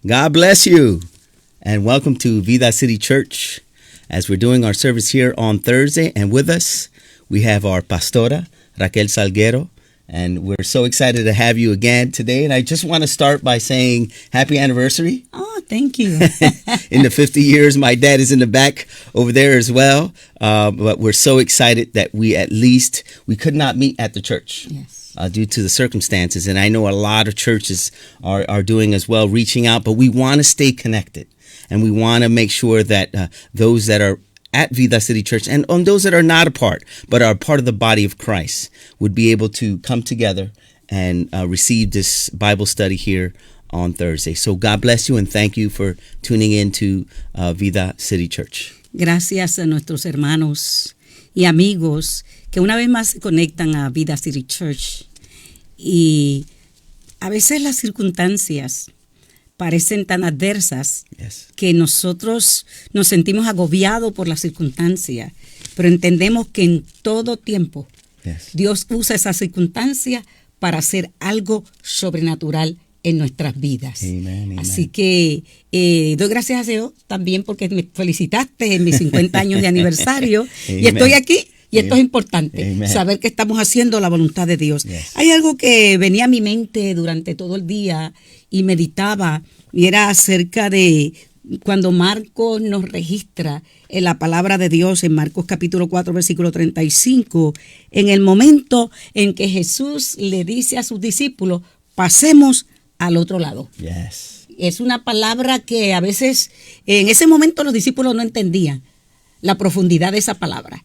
God bless you, and welcome to Vida City Church. As we're doing our service here on Thursday, and with us, we have our pastora, Raquel Salguero, and we're so excited to have you again today. And I just want to start by saying happy anniversary. Oh, thank you. In the 50 years, my dad is in the back over there as well. But we're so excited that we could not meet at the church. Yes. Due to the circumstances. And I know a lot of churches are doing as well, reaching out, but we want to stay connected. And we want to make sure that those that are at Vida City Church and on those that are not a part, but are part of the body of Christ, would be able to come together and receive this Bible study here on Thursday. So God bless you and thank you for tuning in to Vida City Church. Gracias a nuestros hermanos y amigos que una vez más se conectan a Vida City Church. Y a veces las circunstancias parecen tan adversas que nosotros nos sentimos agobiados por las circunstancias, pero entendemos que en todo tiempo Dios usa esa circunstancia para hacer algo sobrenatural en nuestras vidas. Amen. Así que doy gracias a Dios también porque me felicitaste en mis 50 años de aniversario y estoy aquí. Y esto es importante, saber que estamos haciendo la voluntad de Dios. Hay algo que venía a mi mente durante todo el día y meditaba, y era acerca de cuando Marcos nos registra en la palabra de Dios, en Marcos capítulo 4, versículo 35, en el momento en que Jesús le dice a sus discípulos, pasemos al otro lado. Es una palabra que a veces, en ese momento los discípulos no entendían la profundidad de esa palabra.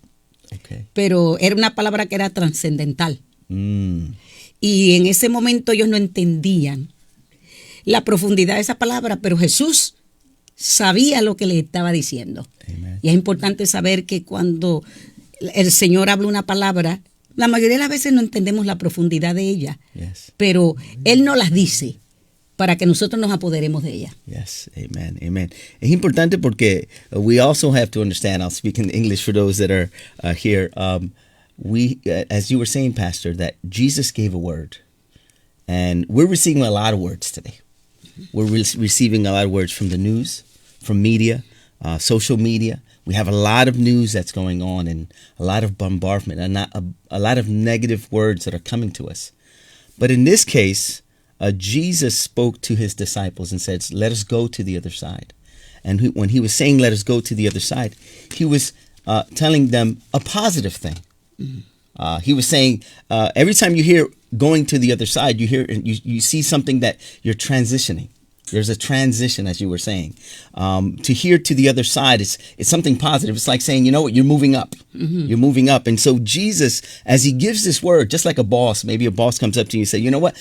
Pero era una palabra que era trascendental. Y en ese momento ellos no entendían la profundidad de esa palabra, pero Jesús sabía lo que le estaba diciendo. Y es importante saber que cuando el Señor habla una palabra, la mayoría de las veces no entendemos la profundidad de ella, pero Él nos las dice para que nosotros nos apoderemos de ella. Yes, amen, amen. Es importante porque we also have to understand, I'll speak in English for those that are here, as you were saying, Pastor, that Jesus gave a word. And we're receiving a lot of words today. We're receiving a lot of words from the news, from media, social media. We have a lot of news that's going on and a lot of bombardment and a lot of negative words that are coming to us. But in this case, Jesus spoke to his disciples and said, let us go to the other side. And when he was saying, let us go to the other side, he was telling them a positive thing. He was saying, every time you hear going to the other side, you see something that you're transitioning. There's a transition, as you were saying. To hear to the other side, it's something positive. It's like saying, you know what, you're moving up. You're moving up. And so Jesus, as he gives this word, just like a boss, maybe a boss comes up to you and say, you know what,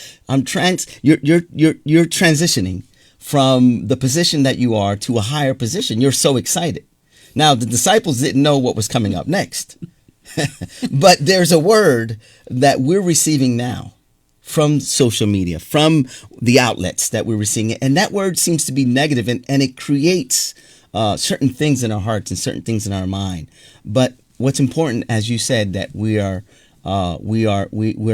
you're transitioning from the position that you are to a higher position. You're so excited. Now, the disciples didn't know what was coming up next. But there's a word that we're receiving now from social media, from the outlets that we're receiving it. And that word seems to be negative, and it creates certain things in our hearts and certain things in our mind. But what's important, as you said, that we're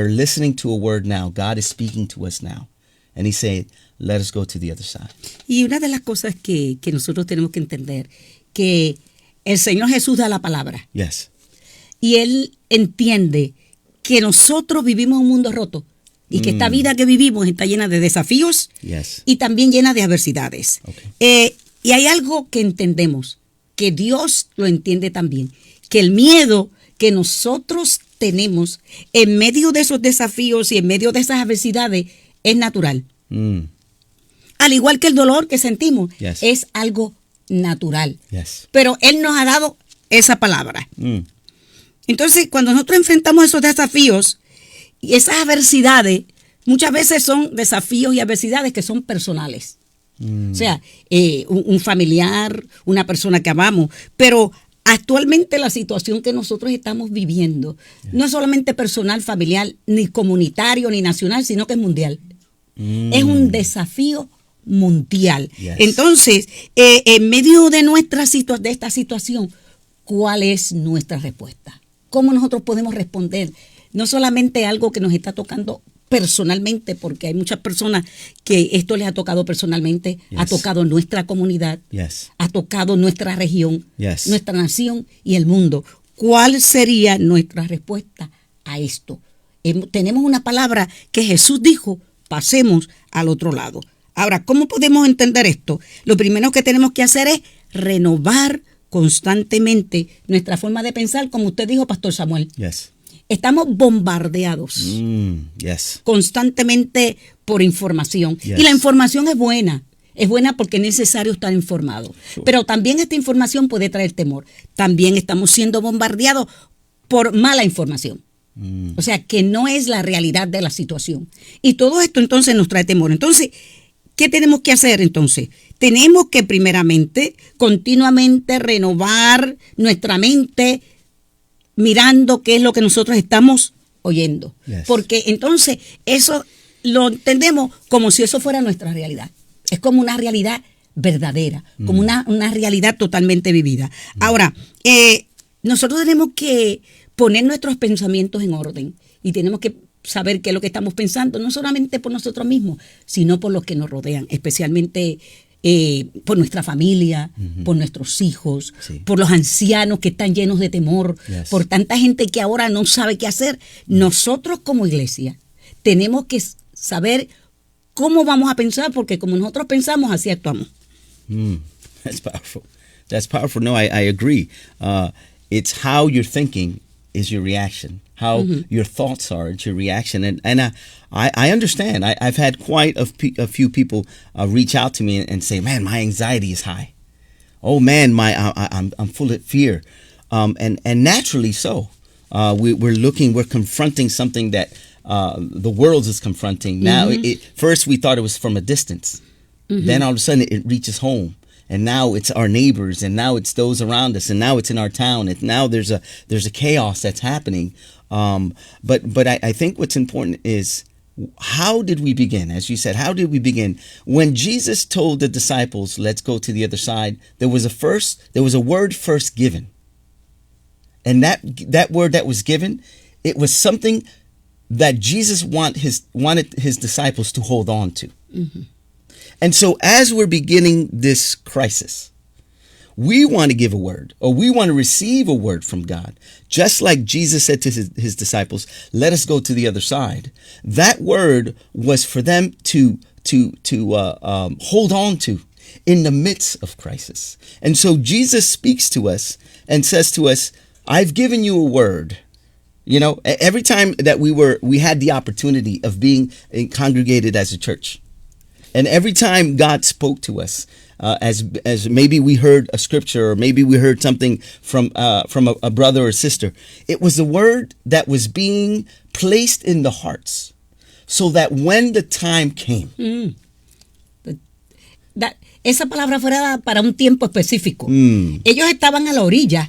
listening to a word now. God is speaking to us now. And he said, let us go to the other side. Y una de las cosas que nosotros tenemos que entender, que el Señor Jesús da la palabra. Yes. Y Él entiende que nosotros vivimos un mundo roto. Y que esta vida que vivimos está llena de desafíos y también llena de adversidades. Y hay algo que entendemos, que Dios lo entiende también, que el miedo que nosotros tenemos en medio de esos desafíos y en medio de esas adversidades es natural. Al igual que el dolor que sentimos, es algo natural. Pero Él nos ha dado esa palabra. Entonces, cuando nosotros enfrentamos esos desafíos, y esas adversidades, muchas veces son desafíos y adversidades que son personales. O sea, un familiar, una persona que amamos. Pero actualmente la situación que nosotros estamos viviendo no es solamente personal, familiar, ni comunitario, ni nacional, sino que es mundial. Es un desafío mundial. Entonces, en medio de de esta situación, ¿cuál es nuestra respuesta? ¿Cómo nosotros podemos responder? No solamente algo que nos está tocando personalmente, porque hay muchas personas que esto les ha tocado personalmente, ha tocado nuestra comunidad, ha tocado nuestra región, nuestra nación y el mundo. ¿Cuál sería nuestra respuesta a esto? Tenemos una palabra que Jesús dijo, pasemos al otro lado. Ahora, ¿cómo podemos entender esto? Lo primero que tenemos que hacer es renovar constantemente nuestra forma de pensar, como usted dijo, Pastor Samuel. Estamos bombardeados constantemente por información. Y la información es buena. Es buena porque es necesario estar informado. Pero también esta información puede traer temor. También estamos siendo bombardeados por mala información. O sea, que no es la realidad de la situación. Y todo esto entonces nos trae temor. Entonces, ¿qué tenemos que hacer entonces? Tenemos que primeramente, continuamente renovar nuestra mente mirando qué es lo que nosotros estamos oyendo. Porque entonces eso lo entendemos como si eso fuera nuestra realidad. Es como una realidad verdadera, como una realidad totalmente vivida. Ahora, nosotros tenemos que poner nuestros pensamientos en orden y tenemos que saber qué es lo que estamos pensando, no solamente por nosotros mismos, sino por los que nos rodean, especialmente por nuestra familia, por nuestros hijos, por los ancianos que están llenos de temor, por tanta gente que ahora no sabe qué hacer. Nosotros como iglesia tenemos que saber cómo vamos a pensar, porque como nosotros pensamos, así actuamos. That's powerful. That's powerful. No, I agree. It's how you're thinking is your reaction. How your thoughts are, it's your reaction. And I understand. I've had quite a few people reach out to me and say, man, my anxiety is high. Oh, man, I'm full of fear. And naturally so. We're confronting something that the world is confronting. Now, first we thought it was from a distance. Then all of a sudden it reaches home. And now it's our neighbors, and now it's those around us, and now it's in our town, and now there's a chaos that's happening. But I think what's important is, how did we begin? As you said, how did we begin? When Jesus told the disciples, let's go to the other side, there was a word first given. And that word that was given, it was something that Jesus wanted his disciples to hold on to. And so as we're beginning this crisis, we want to give a word, or we want to receive a word from God. Just like Jesus said to his disciples, let us go to the other side. That word was for them to hold on to in the midst of crisis. And so Jesus speaks to us and says to us, I've given you a word. You know, every time that we had the opportunity of being congregated as a church, and every time God spoke to us, as maybe we heard a scripture, or maybe we heard something from a brother or sister, it was a word that was being placed in the hearts, so that when the time came, esa palabra fue dada para un tiempo específico. Ellos estaban a la orilla.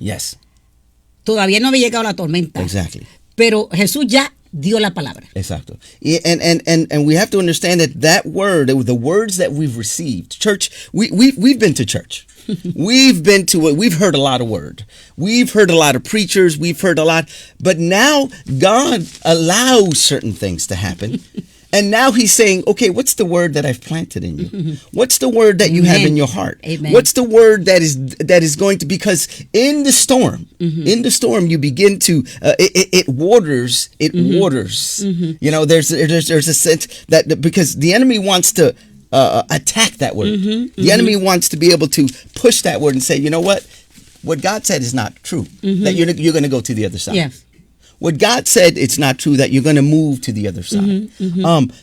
Todavía no había llegado la tormenta. Exactly. Pero Jesús ya dio la palabra. Exacto. And we have to understand that word, the words that we've received, church, we've been to church. We've heard a lot of word. We've heard a lot of preachers. We've heard a lot. But now God allows certain things to happen. And now he's saying, okay, what's the word that I've planted in you? What's the word that you have in your heart? Amen. What's the word that is going to, because in the storm, you begin to, it waters. You know, there's a sense that because the enemy wants to attack that word. The enemy wants to be able to push that word and say, you know what God said is not true, that you're going to go to the other side. Yes. What God said, it's not true, that you're going to move to the other side.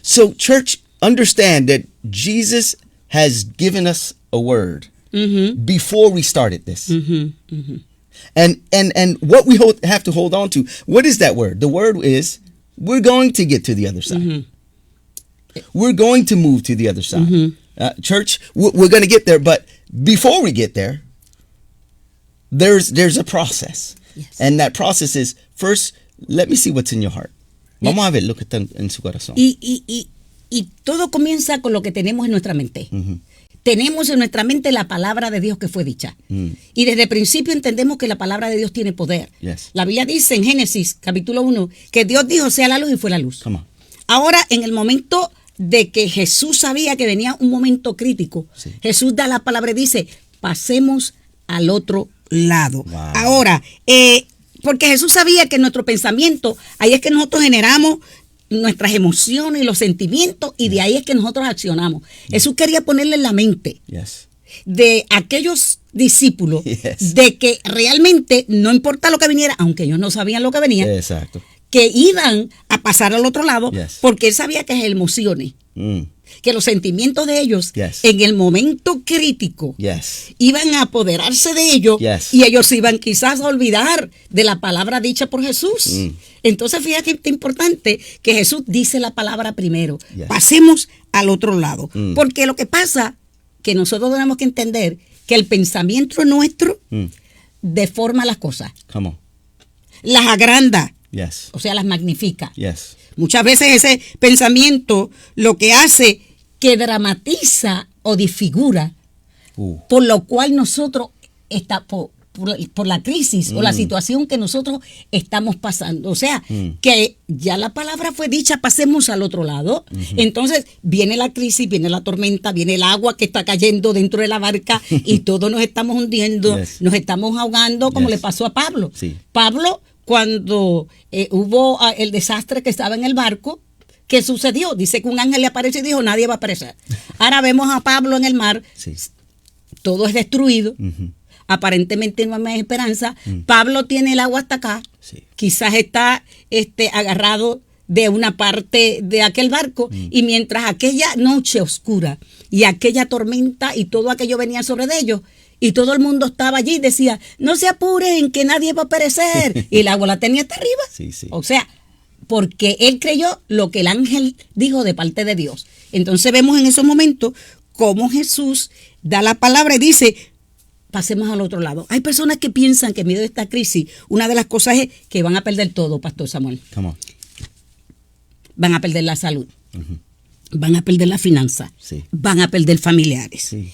So church, understand that Jesus has given us a word before we started this. And what we have to hold on to, what is that word? The word is, we're going to get to the other side. We're going to move to the other side. Church, we're going to get there, but before we get there, there's a process. Yes. And that process is, first, let me see what's in your heart. Vamos a ver lo que está en su corazón. Y todo comienza con lo que tenemos en nuestra mente. Tenemos en nuestra mente la palabra de Dios que fue dicha. Y desde el principio entendemos que la palabra de Dios tiene poder. Yes. La Biblia dice en Génesis, capítulo 1, que Dios dijo, sea la luz, y fue la luz. Come on. Ahora, en el momento de que Jesús sabía que venía un momento crítico, Sí. Jesús da la palabra y dice, pasemos al otro lado. Wow. Ahora, porque Jesús sabía que nuestro pensamiento, ahí es que nosotros generamos nuestras emociones y los sentimientos, y de ahí es que nosotros accionamos. Jesús quería ponerle en la mente Yes. de aquellos discípulos Yes. de que realmente no importa lo que viniera, aunque ellos no sabían lo que venía, Exacto. que iban a pasar al otro lado, Yes. porque él sabía que las emociones, Mm. que los sentimientos de ellos, Yes. en el momento crítico, Yes. iban a apoderarse de ellos, Yes. y ellos iban quizás a olvidar de la palabra dicha por Jesús. Mm. Entonces, fíjate que es importante que Jesús dice la palabra primero. Yes. Pasemos al otro lado. Mm. Porque lo que pasa, que nosotros tenemos que entender que el pensamiento nuestro Mm. deforma las cosas, Come on. las agranda, Yes. o sea, las magnifica. Yes. Muchas veces ese pensamiento lo que hace que dramatiza o disfigura, por lo cual nosotros por la crisis o la situación que nosotros estamos pasando. O sea, que ya la palabra fue dicha, pasemos al otro lado. Entonces viene la crisis, viene la tormenta, viene el agua que está cayendo dentro de la barca y todos nos estamos hundiendo, Yes. nos estamos ahogando, como Yes. le pasó a Pablo. Sí. Pablo, cuando hubo el desastre que estaba en el barco, ¿qué sucedió? Dice que un ángel le apareció y dijo, nadie va a perecer. Ahora vemos a Pablo en el mar, Sí. todo es destruido, Ujú. aparentemente no hay más esperanza. Pablo tiene el agua hasta acá, Sí. quizás está agarrado de una parte de aquel barco, y mientras aquella noche oscura y aquella tormenta y todo aquello venía sobre de ellos, y todo el mundo estaba allí, decía, no se apuren, que nadie va a perecer, y el agua la tenía hasta arriba. Sí, sí. O sea, porque él creyó lo que el ángel dijo de parte de Dios. Entonces vemos en esos momentos cómo Jesús da la palabra y dice, pasemos al otro lado. Hay personas que piensan que en medio de esta crisis, una de las cosas es que van a perder todo, Pastor Samuel. Come on. Van a perder la salud, van a perder la finanza, Sí. van a perder familiares. Sí.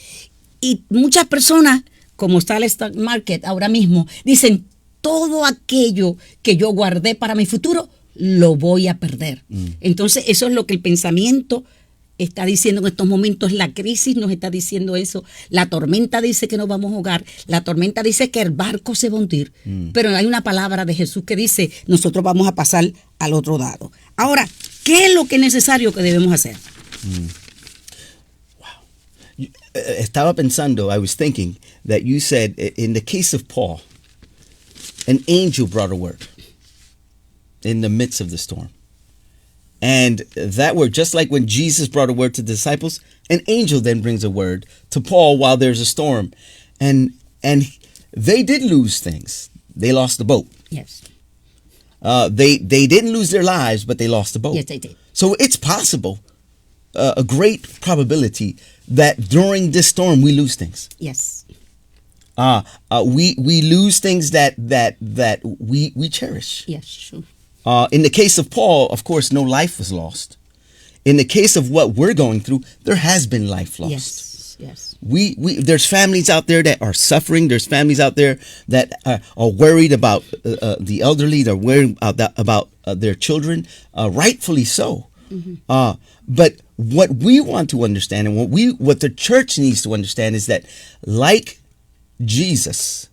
Y muchas personas, como está el stock market ahora mismo, dicen, todo aquello que yo guardé para mi futuro, lo voy a perder. Entonces, eso es lo que el pensamiento está diciendo en estos momentos. La crisis nos está diciendo eso. La tormenta dice que nos vamos a ahogar. La tormenta dice que el barco se va a hundir. Pero hay una palabra de Jesús que dice, nosotros vamos a pasar al otro lado. Ahora, ¿qué es lo que es necesario que debemos hacer? Estaba pensando, I was thinking that you said in the case of Paul, an angel brought a word in the midst of the storm. And that word, just like when Jesus brought a word to the disciples, an angel then brings a word to Paul while there's a storm. And they did lose things. They lost the boat. Yes. They didn't lose their lives, but they lost the boat. Yes, they did. So it's possible, a great probability that during this storm we lose things. Yes. We lose things that we cherish. Yes, sure. In the case of Paul, of course, no life was lost. In the case of what we're going through, there has been life lost. Yes, yes. There's families out there that are suffering. There's families out there that are worried about the elderly. They're worried about their children, rightfully so. But what we want to understand, and what the church needs to understand, is that like Jesus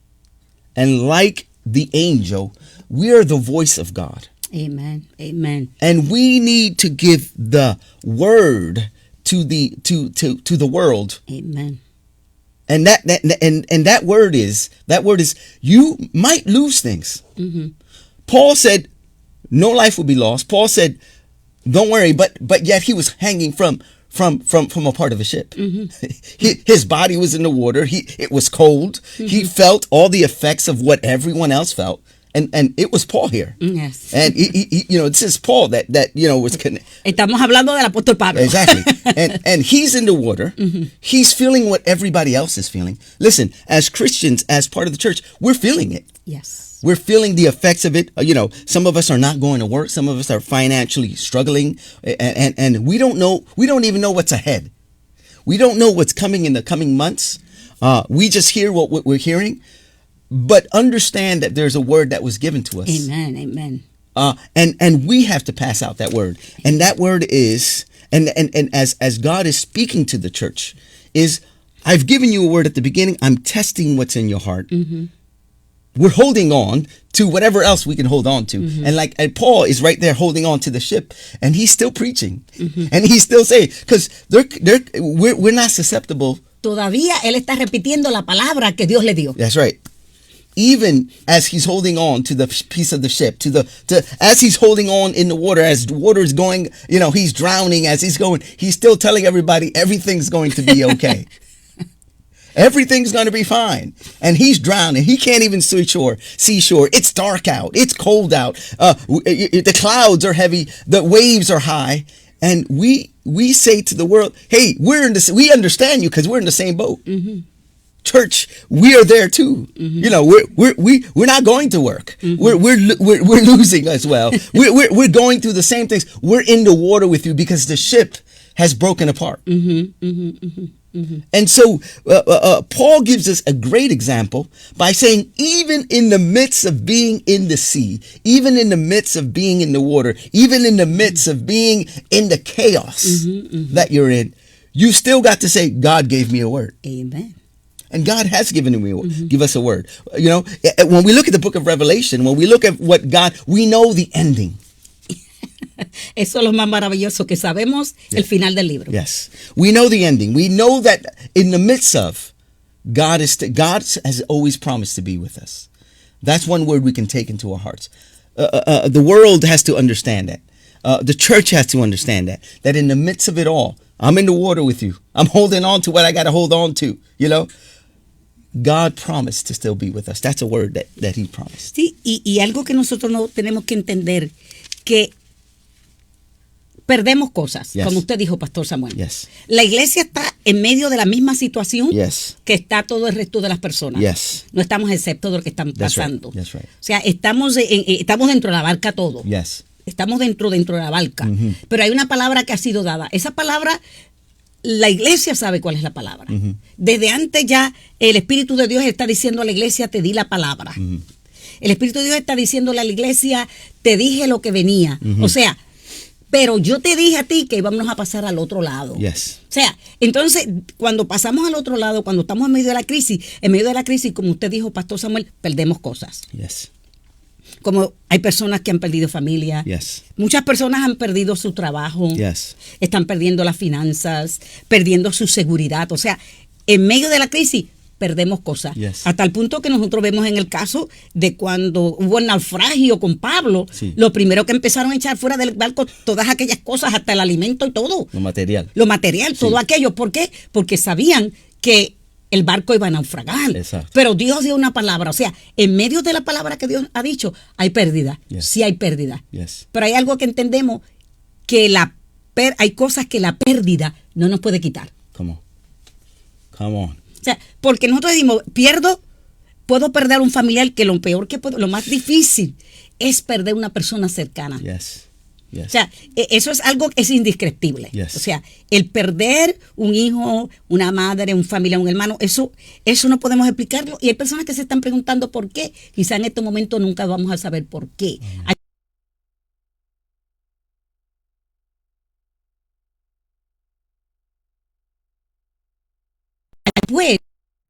and like the angel, we are the voice of God. Amen. Amen. And we need to give the word to the world. Amen. And that word is you might lose things. Paul said no life will be lost. Paul said, don't worry, but yet he was hanging from a part of a ship. His body was in the water. It was cold. He felt all the effects of what everyone else felt. And it was Paul here. Yes. And he this is Paul that was connected. Estamos hablando del apóstol Pablo. Exactly. And he's in the water. He's feeling what everybody else is feeling. Listen, as Christians, as part of the church, we're feeling it. Yes. We're feeling the effects of it. Some of us are not going to work. Some of us are financially struggling. And we don't even know what's ahead. We don't know what's coming in the coming months. We just hear what we're hearing. But understand that there's a word that was given to us. Amen. Amen. And we have to pass out that word. And that word is, and as God is speaking to the church, is I've given you a word at the beginning. I'm testing what's in your heart. Mm-hmm. We're holding on to whatever else we can hold on to. Mm-hmm. And Paul is right there holding on to the ship, and he's still preaching. Mm-hmm. And he's still saying, because we're not susceptible. Todavía él está repitiendo la palabra que Dios le dio. That's right. Even as he's holding on to the piece of the ship, as he's holding on in the water, as the water is going, he's drowning as he's going, he's still telling everybody everything's going to be okay. Everything's going to be fine. And he's drowning. He can't even see shore. It's dark out. It's cold out. The clouds are heavy. The waves are high. And we say to the world, hey, we understand you because we're in the same boat. Mm-hmm. Church, we are there too. Mm-hmm. We're not going to work. Mm-hmm. We're losing as well. we're going through the same things. We're in the water with you because the ship has broken apart. Mm-hmm. Mm-hmm. Mm-hmm. Mm-hmm. And so Paul gives us a great example by saying, even in the midst of being in the sea, even in the midst of being in the water, even in the midst of being in the chaos that you're in, you still got to say, God gave me a word. Amen. And God has given me give us a word. When we look at the book of Revelation, when we look at what God, we know the ending. Eso es lo más maravilloso, que sabemos el final del libro. Yes. We know the ending. We know that in the midst of, God has always promised to be with us. That's one word we can take into our hearts. The world has to understand that. The church has to understand that in the midst of it all, I'm in the water with you. I'm holding on to what I got to hold on to, God promised to still be with us. That's a word that he promised. Sí, y algo que nosotros no tenemos que entender, que perdemos cosas, yes. Como usted dijo, Pastor Samuel. Yes. La iglesia está en medio de la misma situación yes. que está todo el resto de las personas. Yes. No estamos excepto de lo que están That's pasando. Right. That's right. O sea, estamos dentro de la barca todo. Yes. Estamos dentro de la barca. Mm-hmm. Pero hay una palabra que ha sido dada. Esa palabra, la iglesia sabe cuál es la palabra. Mm-hmm. Desde antes ya el Espíritu de Dios está diciendo a la iglesia, te di la palabra. Mm-hmm. El Espíritu de Dios está diciéndole a la iglesia, te dije lo que venía. Mm-hmm. O sea, pero yo te dije a ti que íbamos a pasar al otro lado. Yes. O sea, entonces, cuando pasamos al otro lado, cuando estamos en medio de la crisis, como usted dijo, Pastor Samuel, perdemos cosas. Yes. Como hay personas que han perdido familia. Yes. Muchas personas han perdido su trabajo. Yes. Están perdiendo las finanzas, perdiendo su seguridad. O sea, en medio de la crisis, perdemos cosas. Yes. Hasta el punto que nosotros vemos en el caso de cuando hubo el naufragio con Pablo, sí. Lo primero que empezaron a echar fuera del barco, todas aquellas cosas, hasta el alimento y todo. Lo material, sí. Todo aquello. ¿Por qué? Porque sabían que el barco iba a naufragar. Exacto. Pero Dios dio una palabra. O sea, en medio de la palabra que Dios ha dicho, hay pérdida. Yes. Sí hay pérdida. Yes. Pero hay algo que entendemos, que hay cosas que la pérdida no nos puede quitar. Come on. O sea, porque nosotros decimos, puedo perder un familiar, que lo peor que puedo, lo más difícil es perder una persona cercana. Yes. Yes. O sea, eso es algo que es indescriptible. Yes. O sea, el perder un hijo, una madre, un familiar, un hermano, eso no podemos explicarlo. Y hay personas que se están preguntando por qué. Quizá en este momento nunca vamos a saber por qué. Después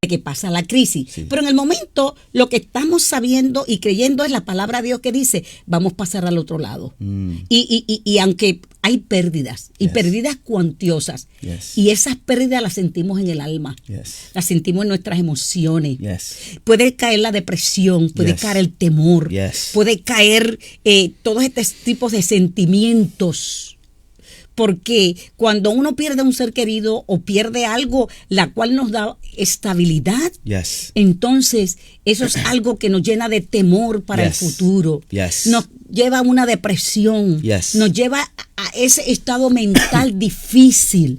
de que pasa la crisis. Sí. Pero en el momento lo que estamos sabiendo y creyendo es la palabra de Dios que dice, vamos a pasar al otro lado. Y aunque hay pérdidas, y pérdidas cuantiosas, y esas pérdidas las sentimos en el alma, las sentimos en nuestras emociones. Puede caer la depresión, puede caer el temor, puede caer todos estos tipos de sentimientos. Porque cuando uno pierde un ser querido o pierde algo, la cual nos da estabilidad, entonces eso es algo que nos llena de temor para el futuro. Nos lleva a una depresión, nos lleva a ese estado mental difícil.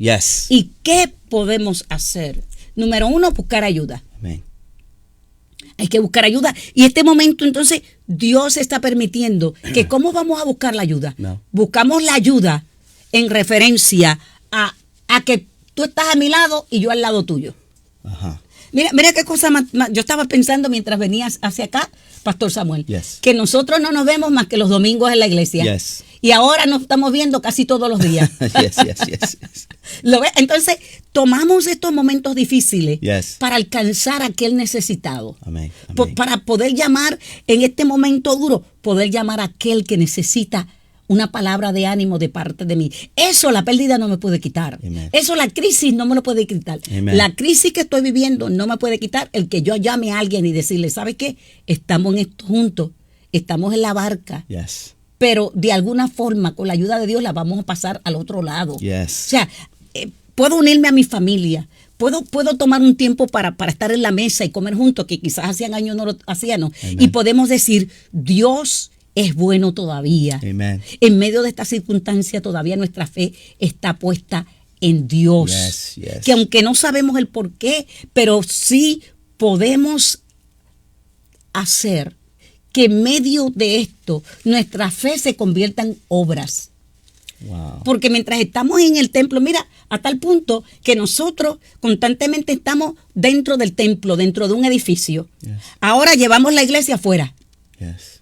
¿Y qué podemos hacer? Número 1, buscar ayuda. Amén. Hay que buscar ayuda. Y este momento, entonces, Dios está permitiendo que ¿cómo vamos a buscar la ayuda? No. Buscamos la ayuda en referencia a que tú estás a mi lado y yo al lado tuyo. Ajá. Mira qué cosa más. Yo estaba pensando mientras venías hacia acá, Pastor Samuel, Yes. que nosotros no nos vemos más que los domingos en la iglesia. Yes. Y ahora nos estamos viendo casi todos los días. Yes. ¿Lo ves? Entonces, tomamos estos momentos difíciles Yes. para alcanzar a aquel necesitado. Amén. Para poder llamar en este momento duro, poder llamar a aquel que necesita una palabra de ánimo de parte de mí. Eso la pérdida no me puede quitar. Amen. Eso la crisis no me lo puede quitar. Amen. La crisis que estoy viviendo no me puede quitar el que yo llame a alguien y decirle, ¿sabe qué? Estamos en esto juntos, estamos en la barca. Yes. Pero de alguna forma, con la ayuda de Dios, la vamos a pasar al otro lado. Yes. O sea, puedo unirme a mi familia, puedo tomar un tiempo para estar en la mesa y comer juntos, que quizás hacían años no lo hacíamos. Amen. Y podemos decir, Dios es bueno todavía. Amen. En medio de esta circunstancia, todavía nuestra fe está puesta en Dios. Yes. Que aunque no sabemos el por qué, pero sí podemos hacer que en medio de esto nuestra fe se convierta en obras. Wow. Porque mientras estamos en el templo, mira, a tal punto que nosotros constantemente estamos dentro del templo, dentro de un edificio. Yes. Ahora llevamos la iglesia afuera. Yes.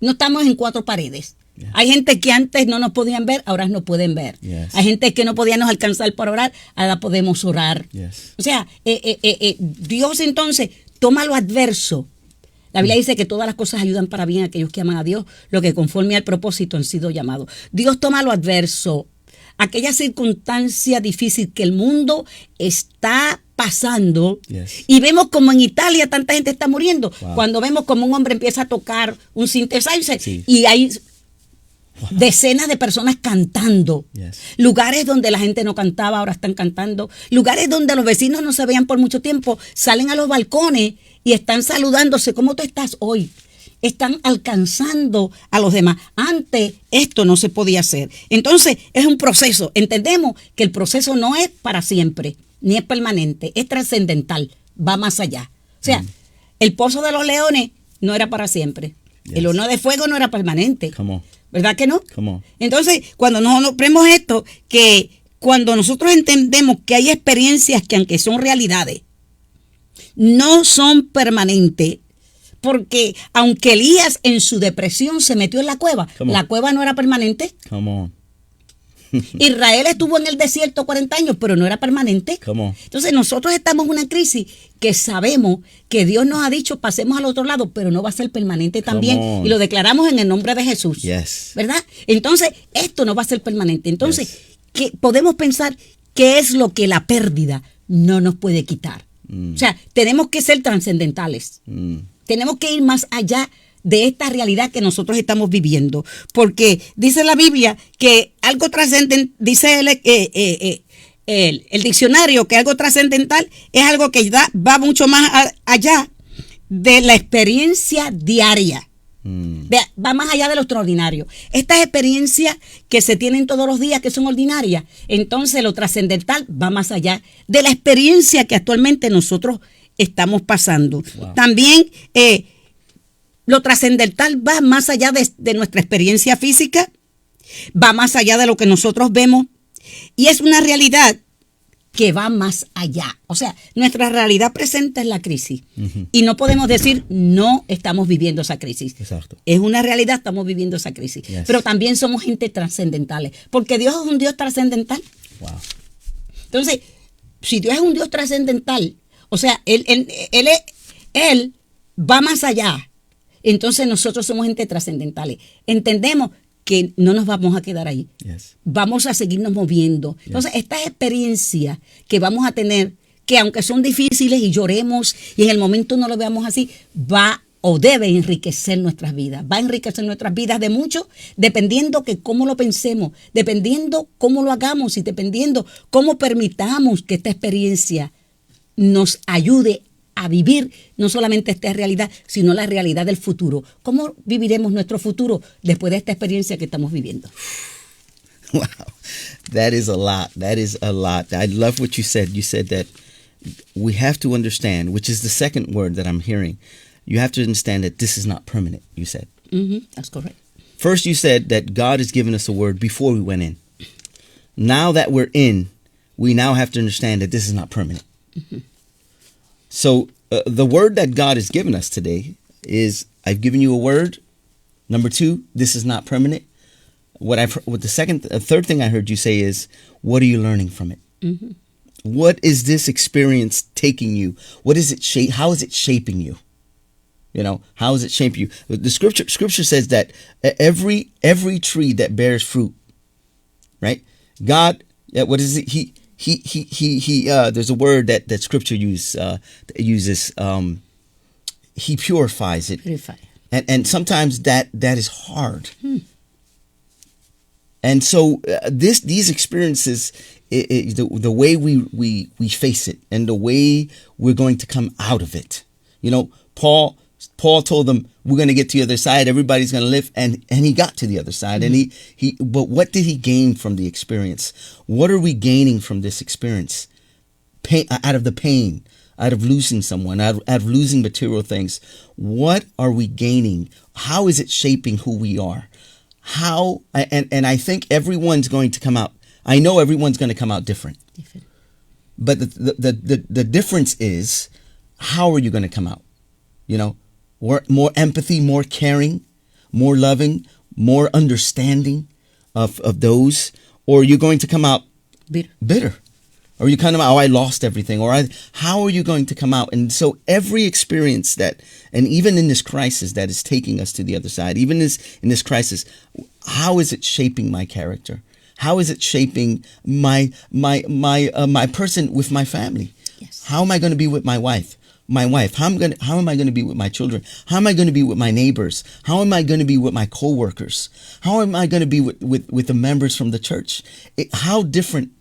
No estamos en cuatro paredes. Yes. Hay gente que antes no nos podían ver, ahora nos pueden ver. Yes. Hay gente que no podíamos alcanzar para orar, ahora podemos orar. Yes. O sea, Dios entonces toma lo adverso. La Biblia dice que todas las cosas ayudan para bien a aquellos que aman a Dios, lo que conforme al propósito han sido llamados. Dios toma lo adverso, aquella circunstancia difícil que el mundo está pasando. Yes. Y vemos como en Italia tanta gente está muriendo. Wow. Cuando vemos como un hombre empieza a tocar un synthesizer Sí. y hay decenas de personas cantando. Yes. Lugares donde la gente no cantaba, ahora están cantando. Lugares donde los vecinos no se veían por mucho tiempo, salen a los balcones y están saludándose. ¿Cómo tú estás hoy? Están alcanzando a los demás. Antes esto no se podía hacer. Entonces es un proceso. Entendemos que el proceso no es para siempre, ni es permanente, es trascendental, va más allá. O sea, el pozo de los leones no era para siempre. Yes. El horno de fuego no era permanente. Come on. ¿Verdad que no? Come on. Entonces, cuando nos vemos esto, que cuando nosotros entendemos que hay experiencias que aunque son realidades, no son permanentes, porque aunque Elías en su depresión se metió en la cueva no era permanente. Come on. Israel estuvo en el desierto 40 años, pero no era permanente. Come on. Entonces nosotros estamos en una crisis que sabemos que Dios nos ha dicho pasemos al otro lado, pero no va a ser permanente también. on. Y lo declaramos en el nombre de Jesús. Yes. ¿Verdad? Entonces esto no va a ser permanente. Entonces, Yes. ¿qué podemos pensar qué es lo que la pérdida no nos puede quitar? O sea, tenemos que ser trascendentales. Tenemos que ir más allá de esta realidad que nosotros estamos viviendo. Porque dice la Biblia que algo trascendental, dice el diccionario, que algo trascendental es algo que va mucho más allá de la experiencia diaria. Va más allá de lo extraordinario. Estas experiencias que se tienen todos los días, que son ordinarias, entonces lo trascendental va más allá de la experiencia que actualmente nosotros estamos pasando. Wow. También lo trascendental va más allá de nuestra experiencia física, va más allá de lo que nosotros vemos y es una realidad que va más allá. O sea, nuestra realidad presente es la crisis y no podemos decir no estamos viviendo esa crisis. Exacto. Es una realidad, estamos viviendo esa crisis. Yes. Pero también somos gente trascendentales, porque Dios es un Dios trascendental. Wow. Entonces, si Dios es un Dios trascendental, o sea, Él va más allá. Entonces nosotros somos gente trascendentales. Entendemos que no nos vamos a quedar ahí. Yes. Vamos a seguirnos moviendo. Entonces, estas experiencias que vamos a tener, que aunque son difíciles y lloremos y en el momento no lo veamos así, va o debe enriquecer nuestras vidas. Va a enriquecer nuestras vidas de mucho, dependiendo que cómo lo pensemos, dependiendo cómo lo hagamos y dependiendo cómo permitamos que esta experiencia nos ayude a vivir no solamente esta realidad, sino la realidad del futuro. ¿Cómo viviremos nuestro futuro después de esta experiencia que estamos viviendo? Wow. That is a lot. That is a lot. I love what you said. You said that we have to understand, which is the second word that I'm hearing. You have to understand that this is not permanent, you said. That's correct. First, you said that God has given us a word before we went in. Now that we're in, we now have to understand that this is not permanent. So the word that God has given us today is, I've given you a word. Number 2, this is not permanent. Third thing I heard you say is, what are you learning from it? Mm-hmm. What is this experience taking you? What is it how is it shaping you? You know, how is it shaping you? The scripture says that every tree that bears fruit, right? God, what is it? He there's a word that scripture uses. He purifies it. Purify. And sometimes that is hard. And so these experiences, the way we face it, and the way we're going to come out of it. You know, Paul told them, we're going to get to the other side. Everybody's going to live, and he got to the other side. Mm-hmm. And but what did he gain from the experience? What are we gaining from this experience? Out of the pain, out of losing someone, out of losing material things. What are we gaining? How is it shaping who we are? How, and I think everyone's going to come out. I know everyone's going to come out different. But the difference is, how are you going to come out? You know, more empathy, more caring, more loving, more understanding of those, or you're going to come out bitter. Or you kind of, I lost everything. How are you going to come out? And so every experience and even in this crisis that is taking us to the other side, even in this crisis, how is it shaping my character? How is it shaping my person with my family? Yes. How am I going to be with my wife? How am I going to be with my children? How am I going to be with my neighbors? How am I going to be with my coworkers? How am I going to be with the members from the church? How different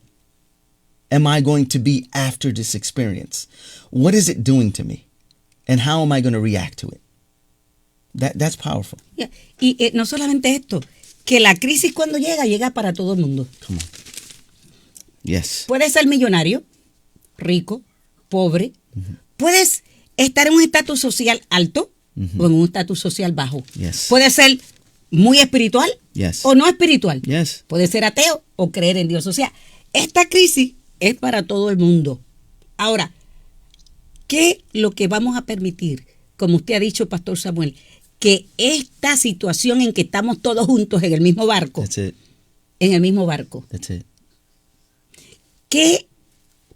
am I going to be after this experience? What is it doing to me? And how am I going to react to it? That's powerful. Yeah. Y no solamente esto, que la crisis cuando llega para todo el mundo. Come on. Yes. Puedes ser millonario, rico, pobre. Mm-hmm. Puedes estar en un estatus social alto, mm-hmm, o en un estatus social bajo. Yes. Puedes ser muy espiritual, yes, o no espiritual. Yes. Puedes ser ateo o creer en Dios. O sea, esta crisis es para todo el mundo. Ahora, ¿qué lo que vamos a permitir? Como usted ha dicho, Pastor Samuel, que esta situación en que estamos todos juntos en el mismo barco. That's it. En el mismo barco. That's it.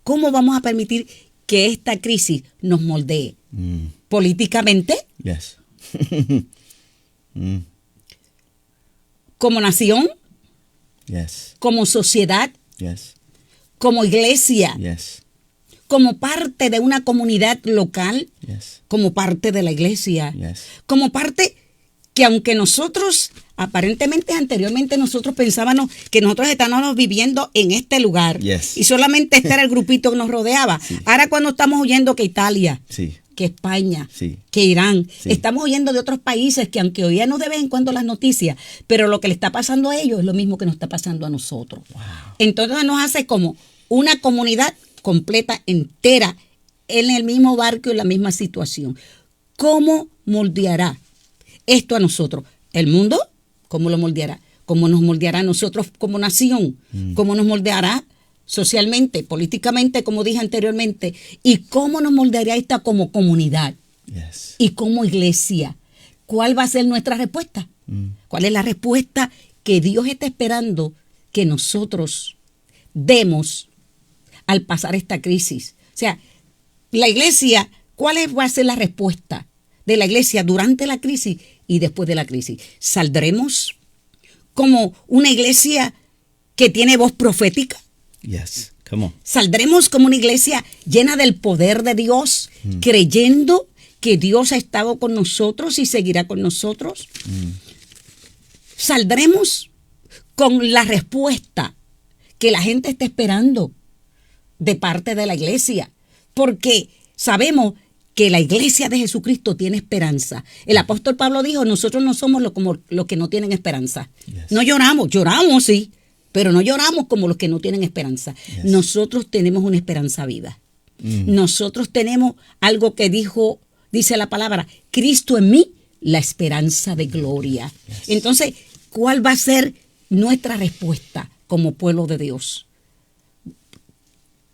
¿Cómo vamos a permitir que esta crisis nos moldee? ¿Políticamente? Yes. ¿Como nación? Yes. ¿Como sociedad? Yes. ¿Como iglesia? Yes. ¿Como parte de una comunidad local? Yes. ¿Como parte de la iglesia? Yes. Como parte que, aunque nosotros, aparentemente anteriormente nosotros pensábamos que nosotros estábamos viviendo en este lugar, yes, y solamente este era el grupito que nos rodeaba. Sí. Ahora cuando estamos oyendo que Italia, sí, que España, sí, que Irán, sí, estamos oyendo de otros países que aunque oíamos de vez en cuando las noticias, pero lo que le está pasando a ellos es lo mismo que nos está pasando a nosotros. Wow. Entonces nos hace como una comunidad completa, entera, en el mismo barco y la misma situación. ¿Cómo moldeará esto a nosotros? ¿El mundo? ¿Cómo lo moldeará? ¿Cómo nos moldeará a nosotros como nación? ¿Cómo nos moldeará socialmente, políticamente, como dije anteriormente? ¿Y cómo nos moldeará esta como comunidad? Yes. Y como iglesia. ¿Cuál va a ser nuestra respuesta? ¿Cuál es la respuesta que Dios está esperando que nosotros demos al pasar esta crisis? O sea, la iglesia, ¿cuál va a ser la respuesta de la iglesia durante la crisis y después de la crisis? ¿Saldremos como una iglesia que tiene voz profética? Yes, come on. ¿Saldremos como una iglesia llena del poder de Dios, creyendo que Dios ha estado con nosotros y seguirá con nosotros? ¿Saldremos con la respuesta que la gente está esperando de parte de la iglesia? Porque sabemos que la iglesia de Jesucristo tiene esperanza. El apóstol Pablo dijo, nosotros no somos como los que no tienen esperanza. Yes. No lloramos sí, pero no lloramos como los que no tienen esperanza. Yes. Nosotros tenemos una esperanza viva. Nosotros tenemos algo que dice la palabra, Cristo en mí, la esperanza de gloria. Yes. Entonces, ¿cuál va a ser nuestra respuesta como pueblo de Dios?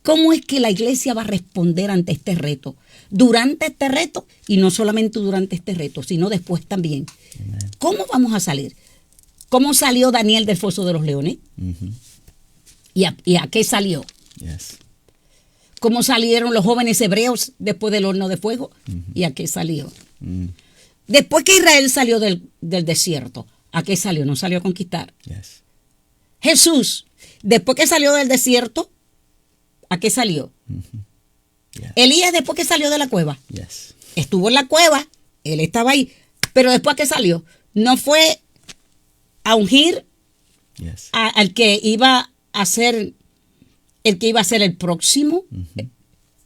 ¿Cómo es que la iglesia va a responder ante este reto? durante este reto, y no solamente durante este reto, sino después también. Amen. ¿Cómo vamos a salir? ¿Cómo salió Daniel del foso de los leones? Mm-hmm. ¿Y a qué salió? Yes. ¿Cómo salieron los jóvenes hebreos después del horno de fuego? Mm-hmm. ¿Y a qué salió? Mm. Después que Israel salió del desierto, ¿a qué salió? No salió a conquistar. Yes. Jesús, después que salió del desierto, ¿a qué salió? Mm-hmm. Yeah. Elías, después que salió de la cueva, Yes. estuvo en la cueva, él estaba ahí, pero después que salió, no fue a ungir Yes. al que iba a ser el próximo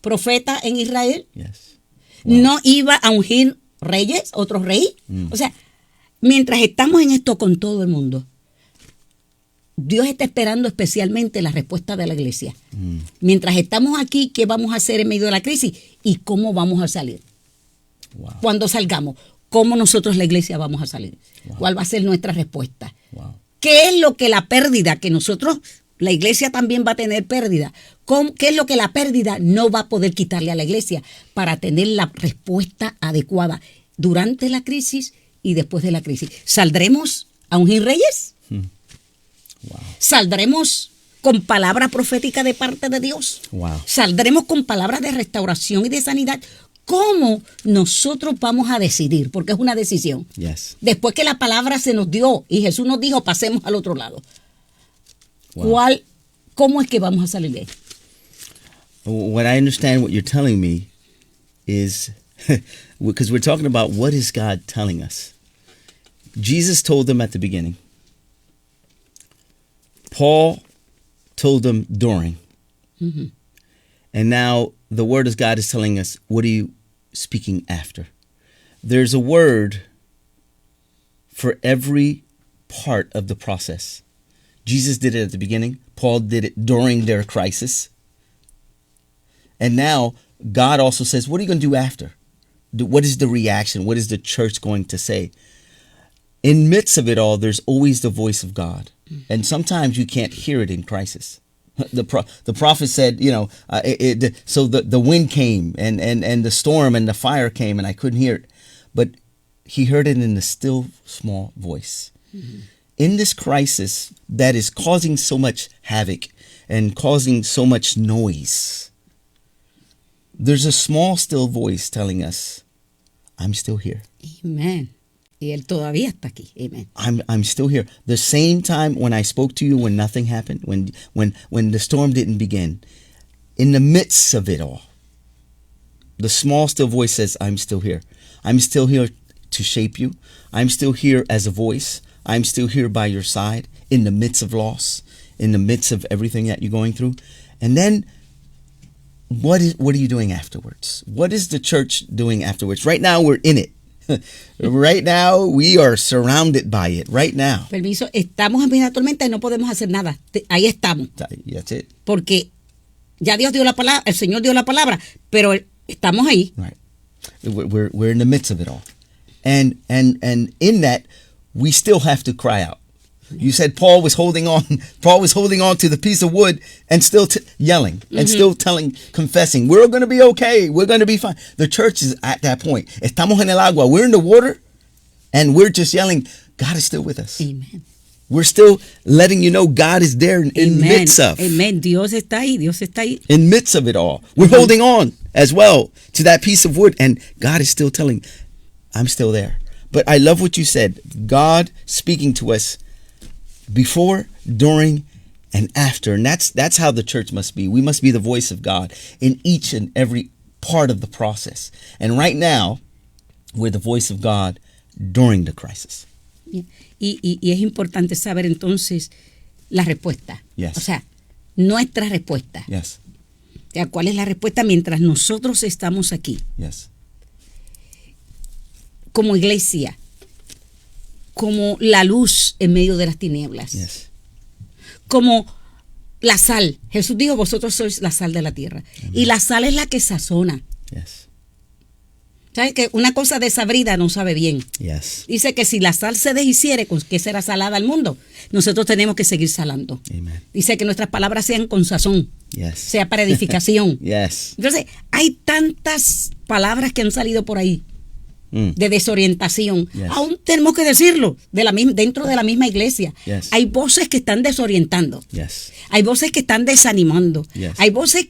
profeta en Israel. Yes. Wow. No iba a ungir reyes, otro rey. O sea, mientras estamos en esto con todo el mundo, Dios está esperando especialmente la respuesta de la iglesia. Mientras estamos aquí, ¿qué vamos a hacer en medio de la crisis? ¿Y cómo vamos a salir? Wow. Cuando salgamos, ¿cómo nosotros la iglesia vamos a salir? Wow. ¿Cuál va a ser nuestra respuesta? Wow. ¿Qué es lo que la pérdida, que nosotros, la iglesia también va a tener pérdida? ¿Qué es lo que la pérdida no va a poder quitarle a la iglesia para tener la respuesta adecuada durante la crisis y después de la crisis? ¿Saldremos a ungir reyes? Wow. ¿Saldremos con palabra profética de parte de Dios? Wow. ¿Saldremos con palabras de restauración y de sanidad? ¿Cómo nosotros vamos a decidir? Porque es una decisión. Yes. Después que la palabra se nos dio y Jesús nos dijo, pasemos al otro lado. Wow. ¿Cómo es que vamos a salir de ahí? What I understand what you're telling me is because we're talking about what is God telling us. Jesus told them at the beginning. Paul told them during. Mm-hmm. And now the word of God is telling us, what are you speaking after? There's a word for every part of the process. Jesus did it at the beginning. Paul did it during their crisis. And now God also says, what are you going to do after? What is the reaction? What is the church going to say? In midst of it all, there's always the voice of God. And sometimes you can't hear it in crisis. The prophet said, so the wind came and the storm and the fire came and I couldn't hear it. But he heard it in the still small voice. Mm-hmm. In this crisis that is causing so much havoc and causing so much noise, there's a small still voice telling us, I'm still here. Amen. Y él todavía está aquí. Amen. I'm still here. The same time when I spoke to you when nothing happened, when the storm didn't begin, in the midst of it all, the small still voice says, I'm still here. I'm still here to shape you. I'm still here as a voice. I'm still here by your side in the midst of loss, in the midst of everything that you're going through. And then what are you doing afterwards? What is the church doing afterwards? Right now we're in it. Right now we are surrounded by it. Right now. Permiso, estamos en medio de la tormenta y no podemos hacer nada. Ahí estamos. That's it. Porque ya Dios dio la palabra, el Señor dio la palabra, pero estamos ahí. Right. We're in the midst of it all. And in that we still have to cry out. You said Paul was holding on to the piece of wood and still yelling and still confessing, we're going to be okay. We're going to be fine. The church is at that point. Estamos en el agua. We're in the water and we're just yelling, God is still with us. Amen. We're still letting you know God is there in midst of. Amen. Dios está ahí. Dios está ahí. In midst of it all. We're holding on as well to that piece of wood and God is still telling, I'm still there. But I love what you said. God speaking to us before, during, and after. And that's how the church must be. We must be the voice of God in each and every part of the process. And right now, we're the voice of God during the crisis. Y es importante saber entonces la respuesta. Yes. O sea, nuestra respuesta. Yes. O sea, ¿cuál es la respuesta mientras nosotros estamos aquí? Yes. Como iglesia, como la luz en medio de las tinieblas, Yes. como la sal. Jesús dijo, vosotros sois la sal de la tierra. Amen. Y la sal es la que sazona. Yes. ¿Sabes que una cosa desabrida no sabe bien? Yes. Dice que si la sal se deshiciere, ¿con qué será salada al mundo? Nosotros tenemos que seguir salando. Amen. Dice que nuestras palabras sean con sazón, Yes. sea para edificación. Yes. Entonces, hay tantas palabras que han salido por ahí de desorientación. Yes. Aún tenemos que decirlo, dentro de la misma iglesia. Yes. Hay voces que están desorientando. Yes. Hay voces que están desanimando. Yes. Hay voces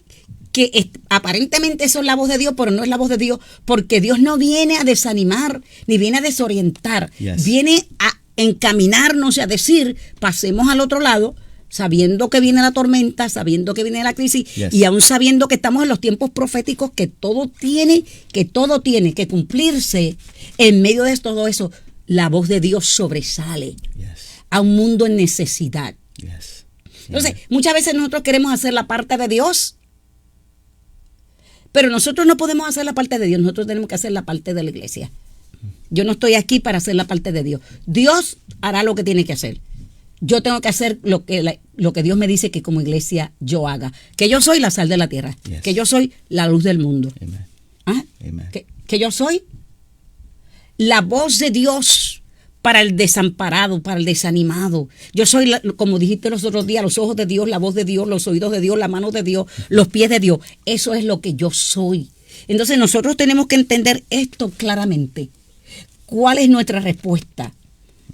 que aparentemente son la voz de Dios, pero no es la voz de Dios, porque Dios no viene a desanimar, ni viene a desorientar. Yes. Viene a encaminarnos y a decir, pasemos al otro lado, sabiendo que viene la tormenta, sabiendo que viene la crisis, Yes. y aún sabiendo que estamos en los tiempos proféticos, que todo tiene que cumplirse. En medio de todo eso, la voz de Dios sobresale Yes. a un mundo en necesidad. Yes. Entonces, muchas veces nosotros queremos hacer la parte de Dios, pero nosotros no podemos hacer la parte de Dios, nosotros tenemos que hacer la parte de la iglesia. Yo no estoy aquí para hacer la parte de Dios. Dios hará lo que tiene que hacer. Yo tengo que hacer lo que Dios me dice que como iglesia yo haga. Que yo soy la sal de la tierra. Yes. Que yo soy la luz del mundo. Amen. ¿Ah? Amen. Que yo soy la voz de Dios para el desamparado, para el desanimado. Yo soy, como dijiste los otros días, los ojos de Dios, la voz de Dios, los oídos de Dios, la mano de Dios, los pies de Dios. Eso es lo que yo soy. Entonces nosotros tenemos que entender esto claramente. ¿Cuál es nuestra respuesta?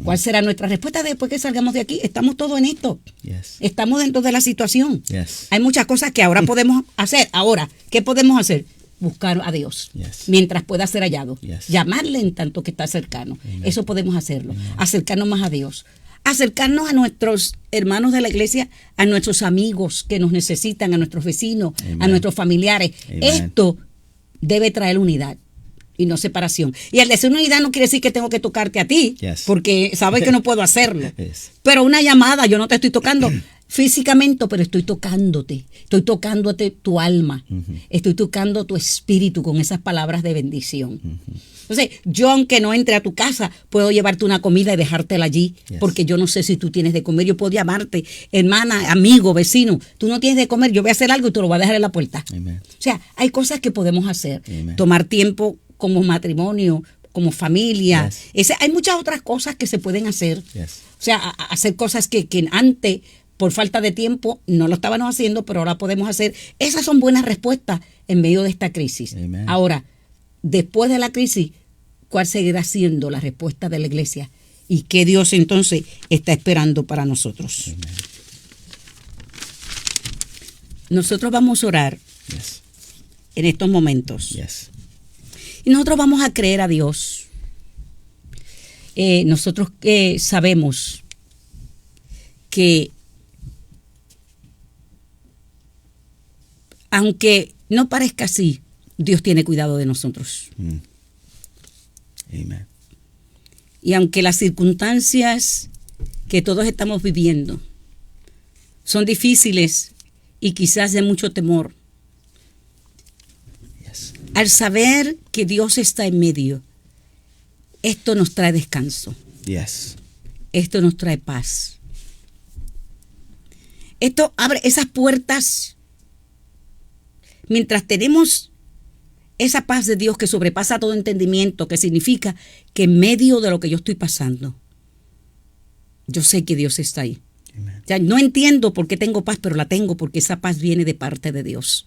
¿Cuál será nuestra respuesta después que salgamos de aquí? Estamos todos en esto. Yes. Estamos dentro de la situación. Yes. Hay muchas cosas que ahora podemos hacer. Ahora, ¿qué podemos hacer? Buscar a Dios Yes. mientras pueda ser hallado. Yes. Llamarle en tanto que está cercano. Amen. Eso podemos hacerlo. Acercarnos más a Dios. Acercarnos a nuestros hermanos de la iglesia, a nuestros amigos que nos necesitan, a nuestros vecinos, Amen. a nuestros familiares. Amen. Esto debe traer unidad y no separación. Y al decir unidad no quiere decir que tengo que tocarte a ti, Yes. porque sabes que no puedo hacerlo. Yes. Pero una llamada, yo no te estoy tocando físicamente, pero estoy tocándote tu alma, estoy tocando tu espíritu con esas palabras de bendición. Entonces, yo aunque no entre a tu casa, puedo llevarte una comida y dejártela allí, Yes. porque yo no sé si tú tienes de comer. Yo puedo llamarte, hermana, amigo, vecino, tú no tienes de comer, yo voy a hacer algo y te lo voy a dejar en la puerta. Amen. O sea, hay cosas que podemos hacer. Amen. Tomar tiempo como matrimonio, como familia. Yes. Hay muchas otras cosas que se pueden hacer. Yes. O sea, hacer cosas que antes, por falta de tiempo, no lo estábamos haciendo, pero ahora podemos hacer. Esas son buenas respuestas en medio de esta crisis. Amen. Ahora, después de la crisis, ¿cuál seguirá siendo la respuesta de la iglesia? ¿Y qué Dios entonces está esperando para nosotros? Amen. Nosotros vamos a orar Yes. en estos momentos. Yes. Y nosotros vamos a creer a Dios. Nosotros sabemos que aunque no parezca así, Dios tiene cuidado de nosotros. Amen. Y aunque las circunstancias que todos estamos viviendo son difíciles y quizás de mucho temor, Yes. al saber que Dios está en medio, esto nos trae descanso, Yes. esto nos trae paz. Esto abre esas puertas. Mientras tenemos esa paz de Dios que sobrepasa todo entendimiento, que significa que en medio de lo que yo estoy pasando, yo sé que Dios está ahí. Amen. O sea, no entiendo por qué tengo paz, pero la tengo porque esa paz viene de parte de Dios.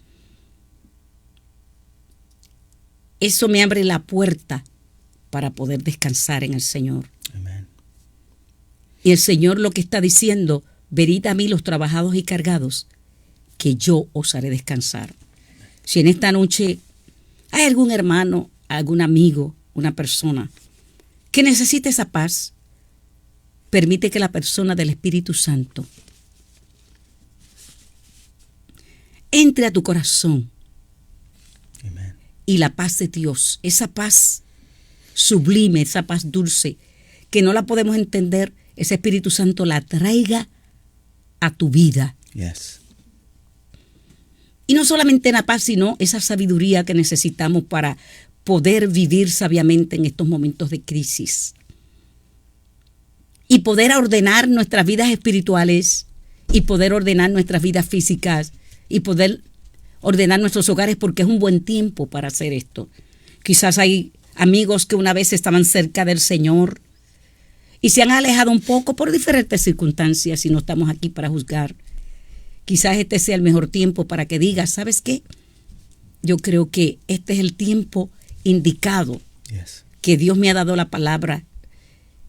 Eso me abre la puerta para poder descansar en el Señor. Amen. Y el Señor lo que está diciendo, venid a mí los trabajados y cargados, que yo os haré descansar. Si en esta noche hay algún hermano, algún amigo, una persona que necesite esa paz, permite que la persona del Espíritu Santo entre a tu corazón. Amen. Y la paz de Dios, esa paz sublime, esa paz dulce, que no la podemos entender, ese Espíritu Santo la traiga a tu vida. Yes. Y no solamente la paz, sino esa sabiduría que necesitamos para poder vivir sabiamente en estos momentos de crisis. Y poder ordenar nuestras vidas espirituales, y poder ordenar nuestras vidas físicas, y poder ordenar nuestros hogares, porque es un buen tiempo para hacer esto. Quizás hay amigos que una vez estaban cerca del Señor y se han alejado un poco por diferentes circunstancias y no estamos aquí para juzgar. Quizás este sea el mejor tiempo para que digas, ¿sabes qué? Yo creo que este es el tiempo indicado, Yes. que Dios me ha dado la palabra,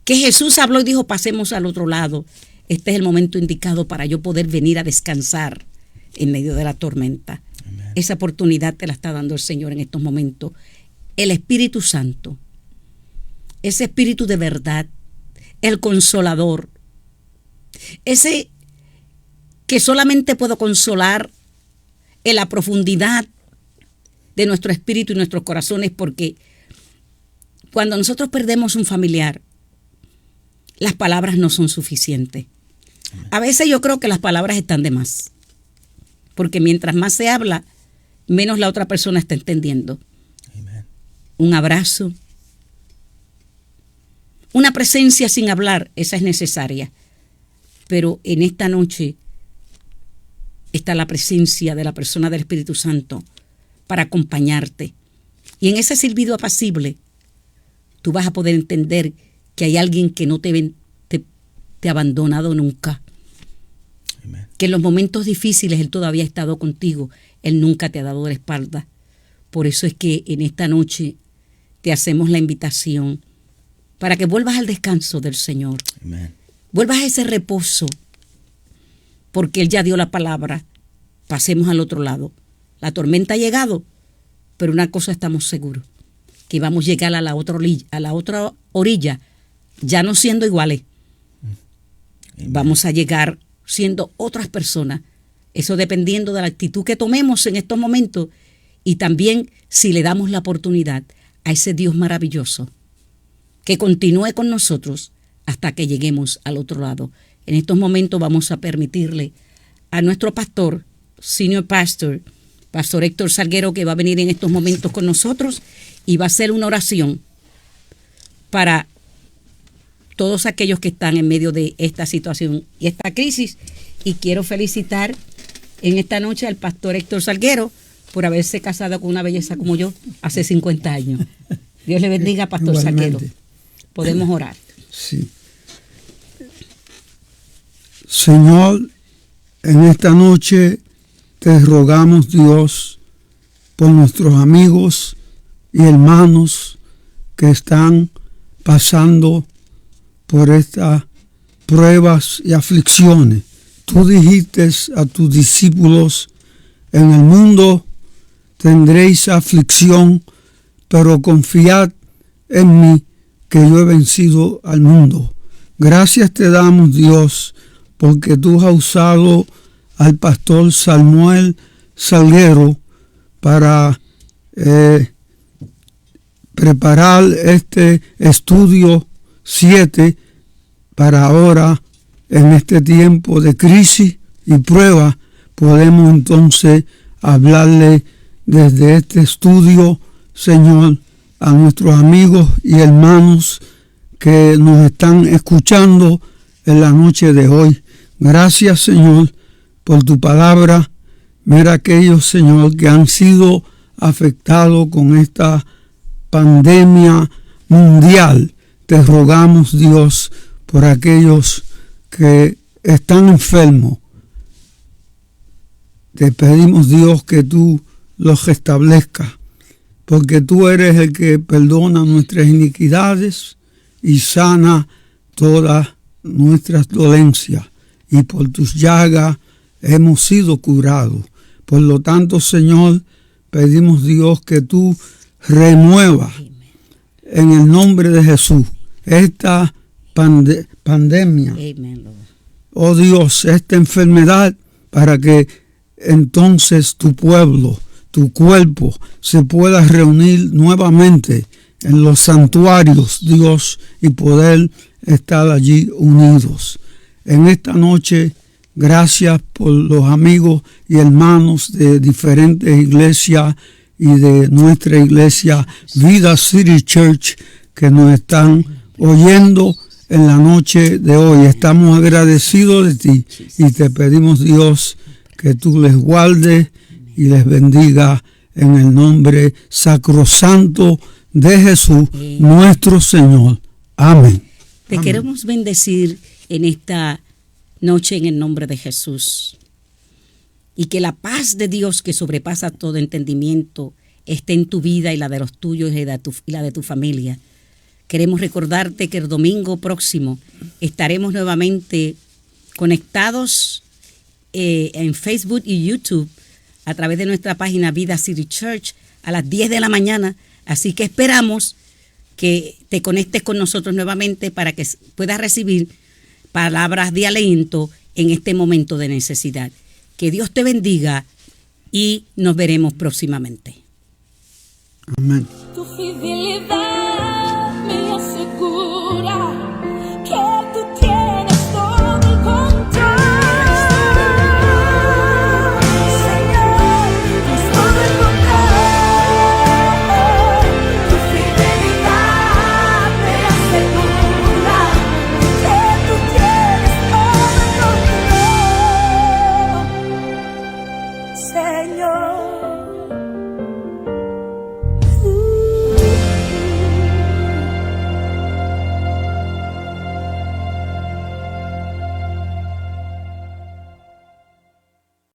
que Jesús habló y dijo, pasemos al otro lado. Este es el momento indicado para yo poder venir a descansar en medio de la tormenta. Amen. Esa oportunidad te la está dando el Señor en estos momentos. El Espíritu Santo, ese Espíritu de verdad, el Consolador, ese que solamente puedo consolar en la profundidad de nuestro espíritu y nuestros corazones, porque cuando nosotros perdemos un familiar, las palabras no son suficientes. A veces yo creo que las palabras están de más, porque mientras más se habla, menos la otra persona está entendiendo. Amen. Un abrazo, una presencia sin hablar, esa es necesaria. Pero en esta noche está la presencia de la persona del Espíritu Santo para acompañarte. Y en ese silbido apacible, tú vas a poder entender que hay alguien que no te ha abandonado nunca. Amen. Que en los momentos difíciles Él todavía ha estado contigo. Él nunca te ha dado la espalda. Por eso es que en esta noche te hacemos la invitación para que vuelvas al descanso del Señor. Amen. Vuelvas a ese reposo, porque Él ya dio la palabra. Pasemos al otro lado. La tormenta ha llegado, pero una cosa estamos seguros, que vamos a llegar a la otra orilla, ya no siendo iguales. Amen. Vamos a llegar siendo otras personas. Eso dependiendo de la actitud que tomemos en estos momentos y también si le damos la oportunidad a ese Dios maravilloso que continúe con nosotros hasta que lleguemos al otro lado. En estos momentos vamos a permitirle a nuestro pastor, senior pastor, Pastor Héctor Salguero, que va a venir en estos momentos con nosotros y va a hacer una oración para todos aquellos que están en medio de esta situación y esta crisis. Y quiero felicitar en esta noche al pastor Héctor Salguero por haberse casado con una belleza como yo hace 50 años. Dios le bendiga, pastor Salguero. Podemos orar. Sí. Señor, en esta noche te rogamos, Dios, por nuestros amigos y hermanos que están pasando por estas pruebas y aflicciones. Tú dijiste a tus discípulos, en el mundo tendréis aflicción, pero confiad en mí, que yo he vencido al mundo. Gracias te damos, Dios, porque tú has usado al pastor Samuel Salguero para preparar este estudio 7 para ahora, en este tiempo de crisis y prueba, podemos entonces hablarle desde este estudio, Señor, a nuestros amigos y hermanos que nos están escuchando en la noche de hoy. Gracias, Señor, por tu palabra. Mira aquellos, Señor, que han sido afectados con esta pandemia mundial. Te rogamos, Dios, por aquellos que están enfermos. Te pedimos, Dios, que tú los restablezcas, porque tú eres el que perdona nuestras iniquidades y sana todas nuestras dolencias, y por tus llagas hemos sido curados. Por lo tanto, Señor, pedimos, Dios, que tú remuevas en el nombre de Jesús esta pandemia. Oh Dios, esta enfermedad, para que entonces tu pueblo, tu cuerpo, se pueda reunir nuevamente en los santuarios, Dios, y poder estar allí unidos. En esta noche, gracias por los amigos y hermanos de diferentes iglesias y de nuestra iglesia Vida City Church que nos están oyendo en la noche de hoy. Estamos agradecidos de ti y te pedimos, Dios, que tú les guardes y les bendiga en el nombre sacrosanto de Jesús, nuestro Señor. Amén. Te queremos bendecir en esta noche en el nombre de Jesús. Y que la paz de Dios, que sobrepasa todo entendimiento, esté en tu vida y la de los tuyos y la de tu familia. Queremos recordarte que el domingo próximo estaremos nuevamente conectados en Facebook y YouTube a través de nuestra página Vida City Church a las 10 de la mañana. Así que esperamos que te conectes con nosotros nuevamente para que puedas recibir palabras de aliento en este momento de necesidad. Que Dios te bendiga y nos veremos próximamente. Amén. Tu fidelidad